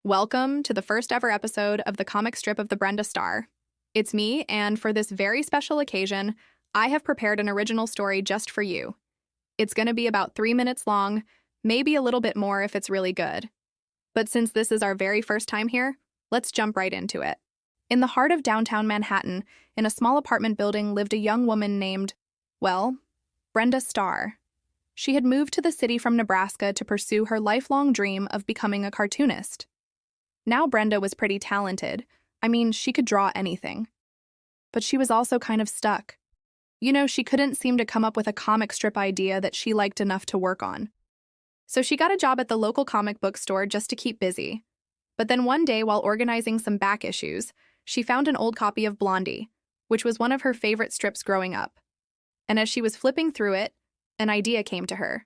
Welcome to the first ever episode of the comic strip of the Brenda Starr. It's me, and for this very special occasion, I have prepared an original story just for you. It's going to be about 3 minutes long, maybe a little bit more if it's really good. But since this is our very first time here, let's jump right into it. In the heart of downtown Manhattan, in a small apartment building, lived a young woman named, Brenda Starr. She had moved to the city from Nebraska to pursue her lifelong dream of becoming a cartoonist. Now Brenda was pretty talented. I mean, she could draw anything. But she was also kind of stuck. She couldn't seem to come up with a comic strip idea that she liked enough to work on. So she got a job at the local comic book store just to keep busy. But then one day, while organizing some back issues, she found an old copy of Blondie, which was one of her favorite strips growing up. And as she was flipping through it, an idea came to her.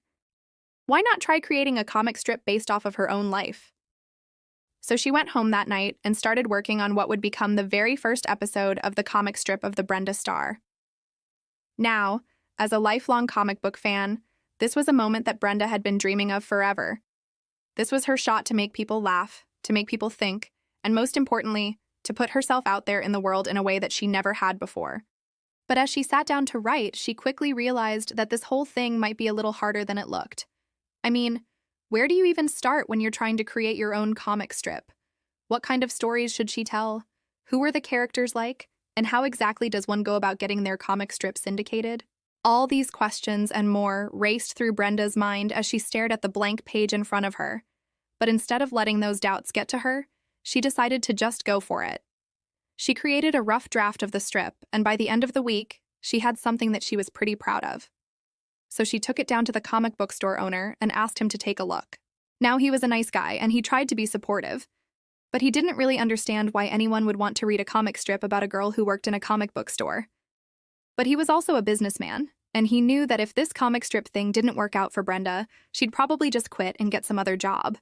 Why not try creating a comic strip based off of her own life? So she went home that night and started working on what would become the very first episode of the comic strip of the Brenda Starr. Now, as a lifelong comic book fan, this was a moment that Brenda had been dreaming of forever. This was her shot to make people laugh, to make people think, and most importantly, to put herself out there in the world in a way that she never had before. But as she sat down to write, she quickly realized that this whole thing might be a little harder than it looked. I mean, where do you even start when you're trying to create your own comic strip? What kind of stories should she tell? Who are the characters like? And how exactly does one go about getting their comic strip syndicated? All these questions and more raced through Brenda's mind as she stared at the blank page in front of her. But instead of letting those doubts get to her, she decided to just go for it. She created a rough draft of the strip, and by the end of the week, she had something that she was pretty proud of. So she took it down to the comic book store owner and asked him to take a look. Now he was a nice guy, and he tried to be supportive, but he didn't really understand why anyone would want to read a comic strip about a girl who worked in a comic book store. But he was also a businessman, and he knew that if this comic strip thing didn't work out for Brenda, she'd probably just quit and get some other job.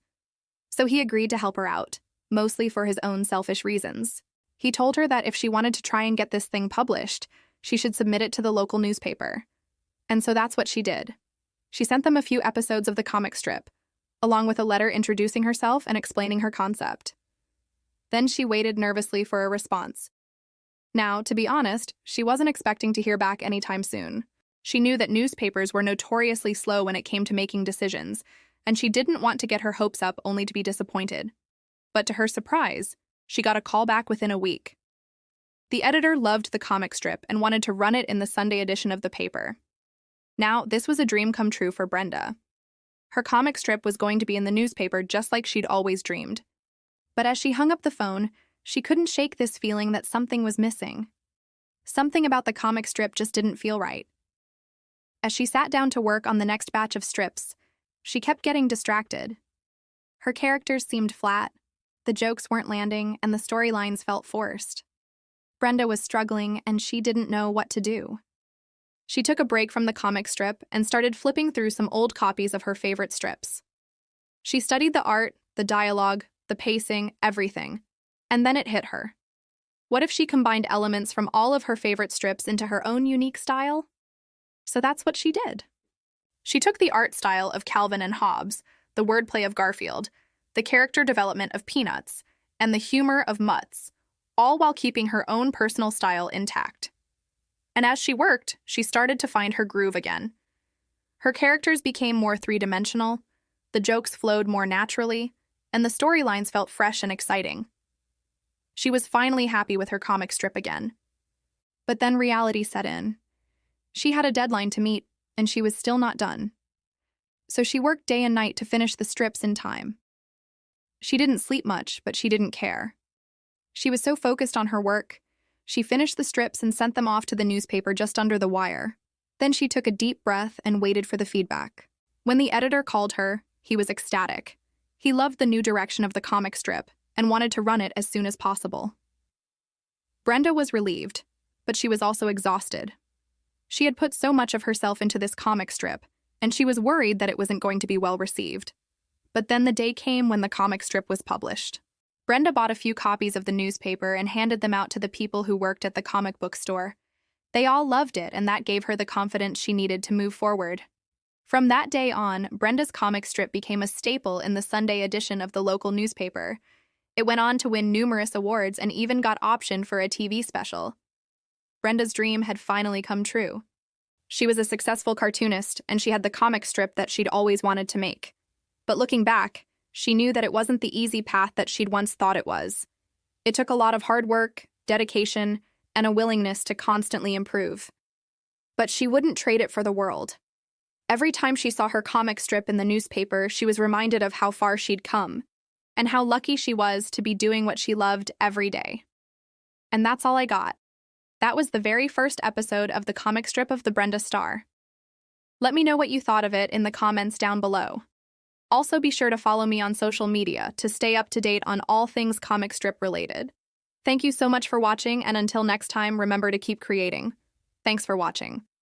So he agreed to help her out, mostly for his own selfish reasons. He told her that if she wanted to try and get this thing published, she should submit it to the local newspaper. And so that's what she did. She sent them a few episodes of the comic strip, along with a letter introducing herself and explaining her concept. Then she waited nervously for a response. Now, to be honest, she wasn't expecting to hear back anytime soon. She knew that newspapers were notoriously slow when it came to making decisions, and she didn't want to get her hopes up only to be disappointed. But to her surprise, she got a call back within a week. The editor loved the comic strip and wanted to run it in the Sunday edition of the paper. Now, this was a dream come true for Brenda. Her comic strip was going to be in the newspaper just like she'd always dreamed. But as she hung up the phone, she couldn't shake this feeling that something was missing. Something about the comic strip just didn't feel right. As she sat down to work on the next batch of strips, she kept getting distracted. Her characters seemed flat, the jokes weren't landing, and the storylines felt forced. Brenda was struggling, and she didn't know what to do. She took a break from the comic strip and started flipping through some old copies of her favorite strips. She studied the art, the dialogue, the pacing, everything. And then it hit her. What if she combined elements from all of her favorite strips into her own unique style? So that's what she did. She took the art style of Calvin and Hobbes, the wordplay of Garfield, the character development of Peanuts, and the humor of Mutts, all while keeping her own personal style intact. And as she worked, she started to find her groove again. Her characters became more three-dimensional, the jokes flowed more naturally, and the storylines felt fresh and exciting. She was finally happy with her comic strip again. But then reality set in. She had a deadline to meet, and she was still not done. So she worked day and night to finish the strips in time. She didn't sleep much, but she didn't care. She was so focused on her work, she finished the strips and sent them off to the newspaper just under the wire. Then she took a deep breath and waited for the feedback. When the editor called her, he was ecstatic. He loved the new direction of the comic strip and wanted to run it as soon as possible. Brenda was relieved, but she was also exhausted. She had put so much of herself into this comic strip, and she was worried that it wasn't going to be well received. But then the day came when the comic strip was published. Brenda bought a few copies of the newspaper and handed them out to the people who worked at the comic book store. They all loved it, and that gave her the confidence she needed to move forward. From that day on, Brenda's comic strip became a staple in the Sunday edition of the local newspaper. It went on to win numerous awards and even got optioned for a TV special. Brenda's dream had finally come true. She was a successful cartoonist, and she had the comic strip that she'd always wanted to make. But looking back, she knew that it wasn't the easy path that she'd once thought it was. It took a lot of hard work, dedication, and a willingness to constantly improve. But she wouldn't trade it for the world. Every time she saw her comic strip in the newspaper, she was reminded of how far she'd come, and how lucky she was to be doing what she loved every day. And that's all I got. That was the very first episode of the comic strip of the Brenda Starr. Let me know what you thought of it in the comments down below. Also be sure to follow me on social media to stay up to date on all things comic strip related. Thank you so much for watching, and until next time, remember to keep creating. Thanks for watching.